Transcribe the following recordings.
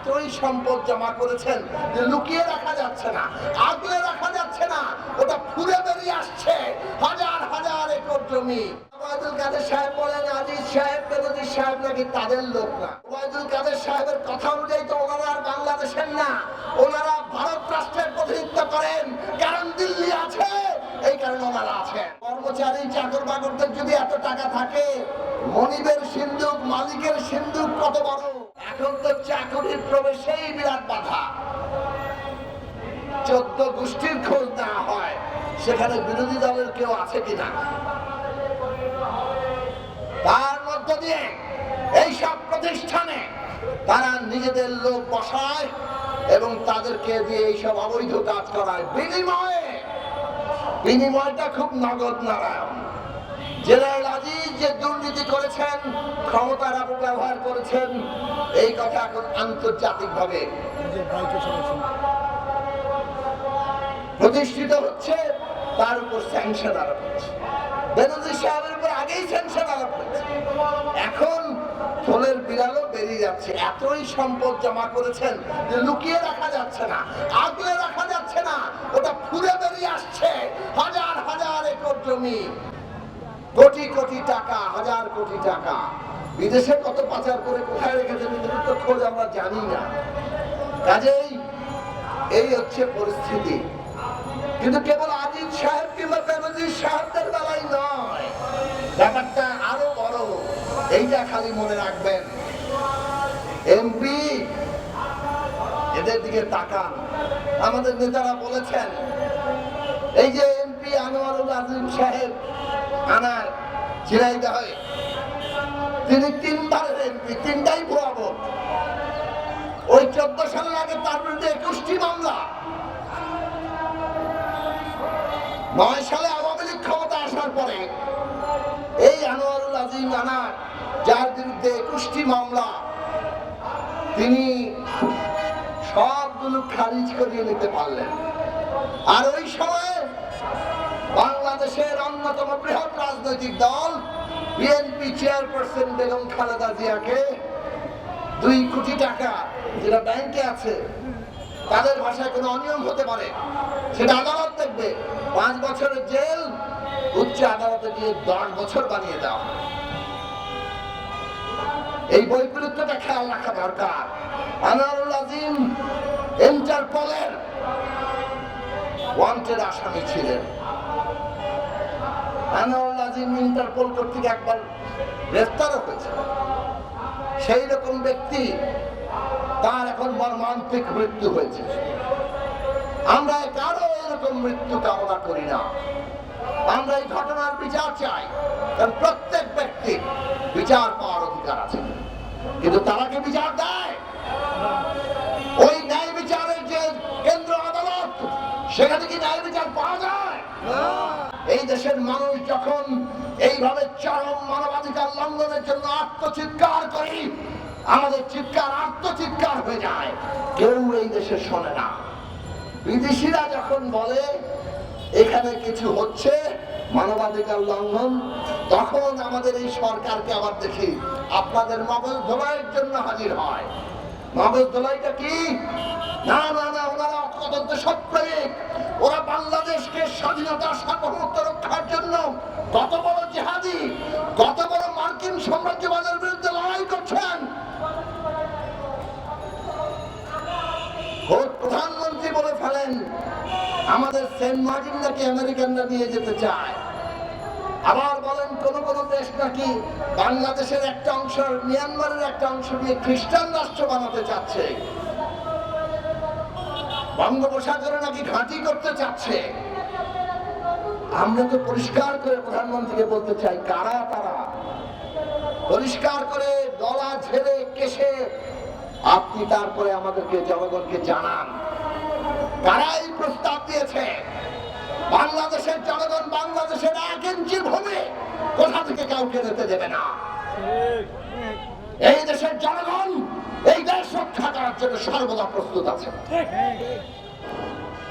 এতই সম্পদ জমা করেছেন যে লুকিয়ে রাখা যাচ্ছে না, আগলে রাখা যাচ্ছে না, ওটা ফুলে বেরিয়ে আসছে। হাজার হাজার একর জমি। ওবায়দুল কাদের সাহেব বলেন আজিজ সাহেব বেনজির সাহেব নাকি তাদের লোক না। ওবায়দুল কাদের সাহেবের কথা অনুযায়ী তো ওনারা আর বাংলাদেশের না, ওনারা ভারত রাষ্ট্রের প্রতিনিধিত্ব করেন। কারণ দিল্লি আছে, এই কারণে ওনারা আছেন। কর্মচারী চাকর বাকরদের যদি এত টাকা থাকে, মনিবের সিন্ধুক, মালিকের সিন্ধুক কত বড়। এখন তো চাকরির প্রবেশেই বিরাট বাধা। 14 গোষ্ঠীর খোঁজ দেওয়া হয়, সেখানে বিরোধী দলের কেউ আছে কিনা। তার মধ্য দিয়ে এইসব প্রতিষ্ঠানে তারা নিজেদের লোক বসায় এবং তাদেরকে দিয়ে এইসব অবৈধ কাজ করায়। বিনিময়টা খুব নগদ নারায়ণ। জেনারেল আজিজ যে দুর্নীতি করেছেন, ক্ষমতার অপব্যবহার করেছেন, এই কথা এখন আন্তর্জাতিকভাবে প্রতিষ্ঠিত হচ্ছে। তার উপর স্যাংশন আরোপ হচ্ছে। বেনজির সাহেবের উপর আগেই স্যাংশন আরোপ হচ্ছে। এখন ফলের বিড়ালও বেরিয়ে যাচ্ছে। এতই সম্পদ জমা করেছেন যে লুকিয়ে রাখা যাচ্ছে না, আগলে রাখা যাচ্ছে না, ওটা ফুলে বেরিয়ে আসছে। হাজার হাজার একর জমি, কোটি কোটি টাকা, হাজার কোটি টাকা বিদেশে কত পাচার করে কোথায় রেখেছেন এগুলোর তো খোঁজ আমরা জানি না। কাজেই এই হচ্ছে পরিস্থিতি। কিন্তু কেবল আজিজ সাহেব কিংবা বেনজির সাহেবদের বেলায় নয়, ব্যাপারটা আরো বড়। এইটা খালি মনে রাখবেন। এমপি এদের দিকে তাকান। আমাদের নেতারা বলেছেন, এই যে এমপি আনোয়ারুল আজিম সাহেব আনার ঝিনাইদহে, তিনি 3 বারের এমপি, 3টাই ভুয়া ভোট। ওই 14 সালের আগে তার বিরুদ্ধে 21টি মামলা। 9 সালে আওয়ামী লীগ ক্ষমতা আসার পরে এই আনোয়ারুল আজিম আনার, যার বিরুদ্ধে 21টি মামলা, তিনি সবগুলো খারিজ করিয়ে নিতে পারলেন। আর ওই সময় বাংলাদেশের অন্যতম বৃহৎ রাজনৈতিক দল বিএনপি চেয়ারপারসন বেগম খালেদা জিয়াকে 2 কোটি টাকা, যেটা ব্যাংকে আছে, তাদের ভাষায় কোনো অনিয়ম হতে পারে, সেটা আদালত দেখবে, 5 বছরের জেল, উচ্চ আদালতে গিয়ে 10 বছর বানিয়ে দেওয়া। এই বৈপরীত্যটা খেয়াল রাখা দরকার। আনোয়ারুল আজিম ইন্টারপোলের ওয়ান্টেড আসামি ছিলেন। আনোয়ারুল আজিম ইন্টারপোল কর্তৃক একবার গ্রেফতারও হয়েছে। সেই রকম ব্যক্তি, তার এখন মর্মান্তিক মৃত্যু হয়েছে। আমরা কারো এরকম মৃত্যু কামনা করি না। আমরা এই ঘটনার বিচার চাই, কারণ প্রত্যেক ব্যক্তির বিচার পাওয়ার অধিকার আছে। কিন্তু তারা কি বিচার দেয়? ওই ন্যায় বিচারের যে কেন্দ্র আদালত, সেখানে কি ন্যায় বিচার পাওয়া যায়? এই দেশের মানুষ যখন এইভাবে চরম মানবাধিকার লঙ্ঘনের জন্য আত্মচিৎকার করি, আমাদের চিৎকার আত্মচিৎকার হয়ে যায়, কেউ এই দেশে শোনে না। বিদেশিরা যখন বলে এখানে কিছু হচ্ছে মানবাধিকার লঙ্ঘন, তখন আমাদের এই সরকারকে আবার দেখি আপনাদের মগজ ধোলাইয়ের জন্য হাজির হয়। মগজ ধোলাইটা কি? না না না, ওনারা অত্যন্ত সৎপ্রয়িক। ওরা বাংলাদেশকে স্বাধীনতা সার্বভৌমত্ব রক্ষার জন্য কত বড় জিহাদি, কত বড় মার্কিন সাম্রাজ্যবাদের বিরুদ্ধে লড়াই করছেন। প্রধানমন্ত্রী বলে ফেলেন আমাদের সেন্ট মার্টিন নাকি আমেরিকানরা নিয়ে যেতে চায়। আবার বলেন কোন কোন দেশ নাকি বাংলাদেশের একটা অংশ, মিয়ানমারের একটা অংশ নিয়ে খ্রিস্টান রাষ্ট্র বানাতে চাচ্ছে। বঙ্গোপসাগরে নাকি ঘাঁটি করতে চাচ্ছে। আমরা তো পরিষ্কার করে প্রধানমন্ত্রীকে বলতে চাই, কারা তারা? পরিষ্কার করে গলা ঝেড়ে কেশে আপনি তারপরে আমাদেরকে, জনগণকে জানান, কারা এই প্রস্তাব দিয়েছে। বাংলাদেশের জনগণ বাংলাদেশের 1 ইঞ্চি ভূমি কোথা থেকে কাউকে নিতে দেবে না। এই দেশের জনগণ এই দেশ রক্ষা করার জন্য সর্বদা প্রস্তুত আছে।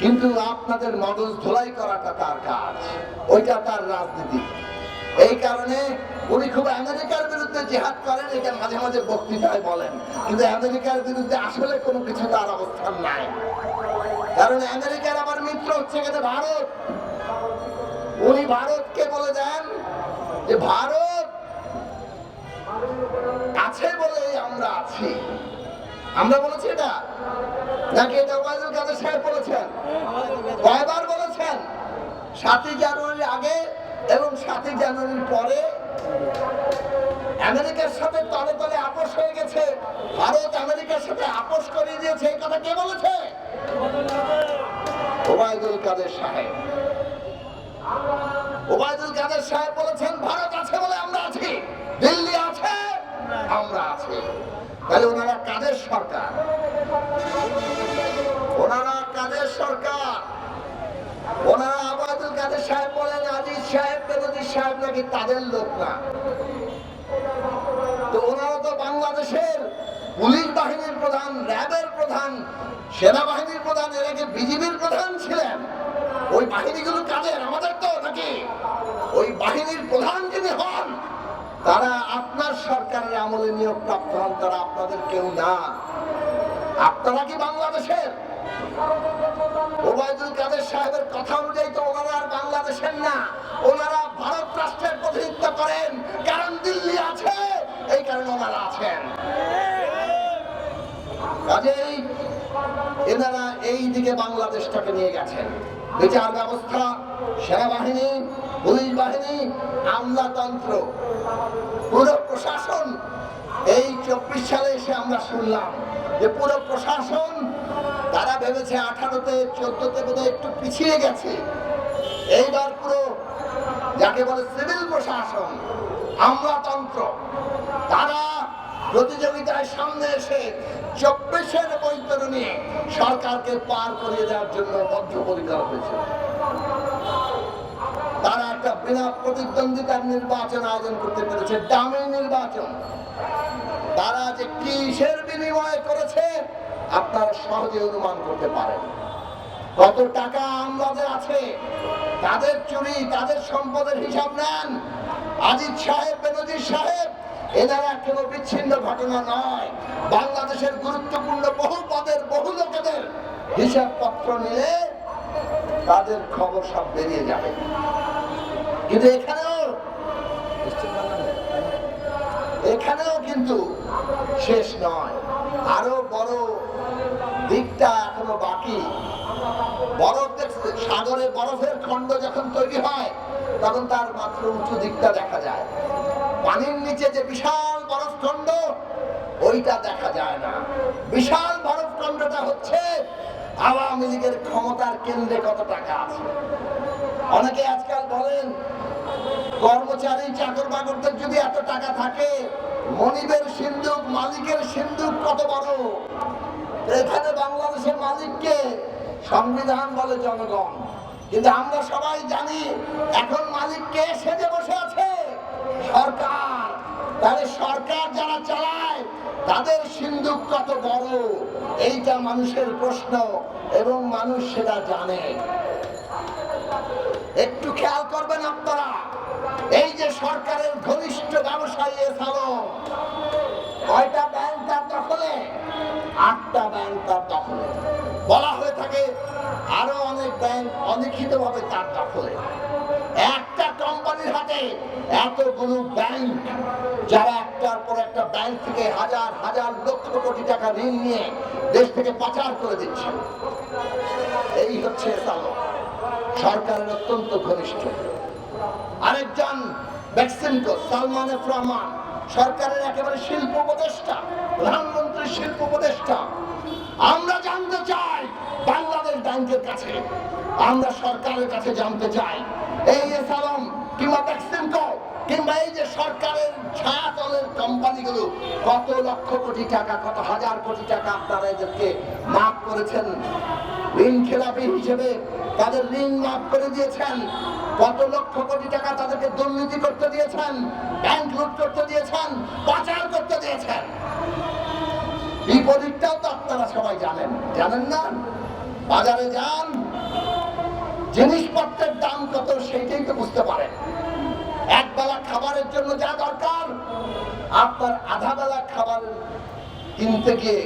কিন্তু আপনাদের মগজ ধোলাই করাটা তার কাজ, ওইটা তার রাজনীতি। এই কারণে উনি খুব আমেরিকার বিরুদ্ধে জিহাদ করেন, এটা মাঝে মাঝে বক্তৃতায় বলেন, কিন্তু আমেরিকার বিরুদ্ধে আসলে কোনো কিছু তার অবস্থান নাই। কারণ আমেরিকার আবার মিত্র হচ্ছে এখানে ভারত। উনি ভারতকে বলে দেন যে ভারত আছে বলে আমরা আছি। আমরা বলেছি এটা নাকি এটা ওবায়দুল কাদের সাহেব বলেছেন? কয়বার বলেছেন? 7ই জানুয়ারির আগে এবং 7ই জানুয়ারির পরে আমেরিকার সাথে তলে তলে আপোষ হয়ে গেছে, ভারত আমেরিকার সাথে আপোষ করিয়ে দিয়েছে। এই কথা কে বলেছে? ওবায়দুল কাদের সাহেব। ওবায়দুল কাদের সাহেব বলেছেন ভারত আছে বলে আমরা আছি, দিল্লি আছে আমরা আছি। তাহলে ওনারা কাদের সরকার? ওনারা কাদের সরকার? ওনারা ওবায়দুল কাদের সাহেব বলেন আজিজ সাহেব বেনজির সাহেব নাকি তাদের লোক না। তো ওনারা তো বাংলাদেশের পুলিশ বাহিনীর প্রধান, র্যাবের প্রধান, সেনাবাহিনীর প্রধান, এর আগে বিজিবির প্রধান ছিলেন। ওই বাহিনীগুলো কাদের? আমাদের তো নাকি? ওই বাহিনীর প্রধান যিনি হন তারা আপনার সরকারের আমলে নিয়োগ প্রাপ্ত হন, তারা আপনাদের কেউ না। আপনারা কি বাংলাদেশের? ওবায়দুল কাদের সাহেবের কথা অনুযায়ী তো ওনারা আর বাংলাদেশের না, ওনারা ভারত রাষ্ট্রের প্রতিনিধিত্ব করেন। কারণ দিল্লি আছে, এই কারণে ওনারা আছেন। কাজেই এনারা এই দিকে বাংলাদেশটাকে নিয়ে গেছেন। বিচার ব্যবস্থা, সেনাবাহিনী, পুলিশ বাহিনী, আমলাতন্ত্র, পুরো প্রশাসন। এই 24 সালে এসে আমরা শুনলাম যে পুরো প্রশাসন তারা ভেবেছে 18তে 14তে বোধহয় একটু পিছিয়ে গেছে। এইবার পুরো যাকে বলে সিভিল প্রশাসন, আমলাতন্ত্র, তারা প্রতিযোগিতায় সামনে এসে 24-এর বৈতরণী সরকারকে পার করিয়ে দেওয়ার জন্য বদ্ধপরিকর হয়েছে। তারা একটা বিনা প্রতিদ্বন্দ্বিতার নির্বাচন আয়োজন করতে পেরেছে, ডামি নির্বাচন। তারা যে কিসের বিনিময়ে করেছে আপনারা সহজে অনুমান করতে পারেন। কত টাকা আমলাদের আছে, তাদের চুরি, তাদের সম্পদের হিসাব নেন। আজিজ সাহেব, বেনজির সাহেব, এনারা কোনো বিচ্ছিন্ন ঘটনা নয়। বাংলাদেশের গুরুত্বপূর্ণ বহু পদের, বহু লোকেদের হিসাবপত্র নিলে তাদের খবর সব বেরিয়ে যাবে। কিন্তু এখানেও কিন্তু শেষ নয়, আরো বড় দিকটা এখনো বাকি। বরফ দেখছে, সাগরে বরফের খন্ড যখন তৈরি হয় তখন তার মাত্র উঁচু দিকটা দেখা যায়। পানির নিচে যে বিশাল বরফ খন্ড, ওইটা দেখা যায় না। বিশাল বরফ খন্ডটা হচ্ছে আওয়ামী লীগের ক্ষমতার কেন্দ্রে কত টাকা আছে। অনেকে আজকাল বলেন কর্মচারী চাকর বাকরদের যদি এত টাকা থাকে, মনিবের সিন্ধুক, মালিকের সিন্ধুক কত বড়। এখানে বাংলাদেশের মালিককে সংবিধান বলে জনগণ, কিন্তু আমরা সবাই জানি এখন মালিককে সেজে বসে আছে সরকার। তাহলে সরকার যারা চালায় তাদের সিন্ধুক কত বড়, এইটা মানুষের প্রশ্ন এবং মানুষ সেটা জানে। একটু খেয়াল করবেন আপনারা, এই যে সরকারের ঘনিষ্ঠ ব্যবসায়ী এসালম, কয়টা ব্যাংক তার দখলে? 8টা ব্যাংক তার দখলে। বলা হয়ে থাকে আরো অনেক ব্যাংক অলিখিত ভাবে তার দখলে। একটা কোম্পানির হাতে এতগুলো ব্যাংক, যারা একটার পর একটা ব্যাংক থেকে হাজার হাজার লক্ষ কোটি টাকা ঋণ নিয়ে দেশ থেকে পাচার করে দিচ্ছে। এই হচ্ছে এসালম, সরকারের অত্যন্ত ঘনিষ্ঠ। আরেকজন বেক্সিমকো, সালমান এফ রহমান, সরকারের একেবারে শিল্প উপদেষ্টা, প্রধানমন্ত্রীর শিল্প উপদেষ্টা। আমরা জানতে চাই বাংলাদেশ ব্যাংকের কাছে, আমরা সরকারের কাছে জানতে চাই এই এসালম কিংবা বেক্সিমকো কিংবা এই যে সরকারের ছায়াতলের কোম্পানিগুলো কত লক্ষ কোটি টাকা, কত হাজার কোটি টাকা আপনারা এদেরকে মাফ করেছেন, ঋণ খেলাপি হিসেবে তাদের ঋণ মাফ করে দিয়েছেন। কত লক্ষ কোটি টাকা তাদেরকে দুর্নীতি করতে দিয়েছেন, ব্যাংক লুট করতে দিয়েছেন, পাচার করতে দিয়েছেন। বিপরীতটাও তো আপনারা সবাই জানেন, জানেন না? বাজারে যান, জিনিসপত্রের দাম কত সেইটাই তো বুঝতে পারেন। এক বেলা খাবারের জন্য যা দরকার আপনার আধা বেলা খাবার কিনতে গিয়ে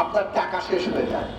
আপনার টাকা শেষ হয়ে যায়।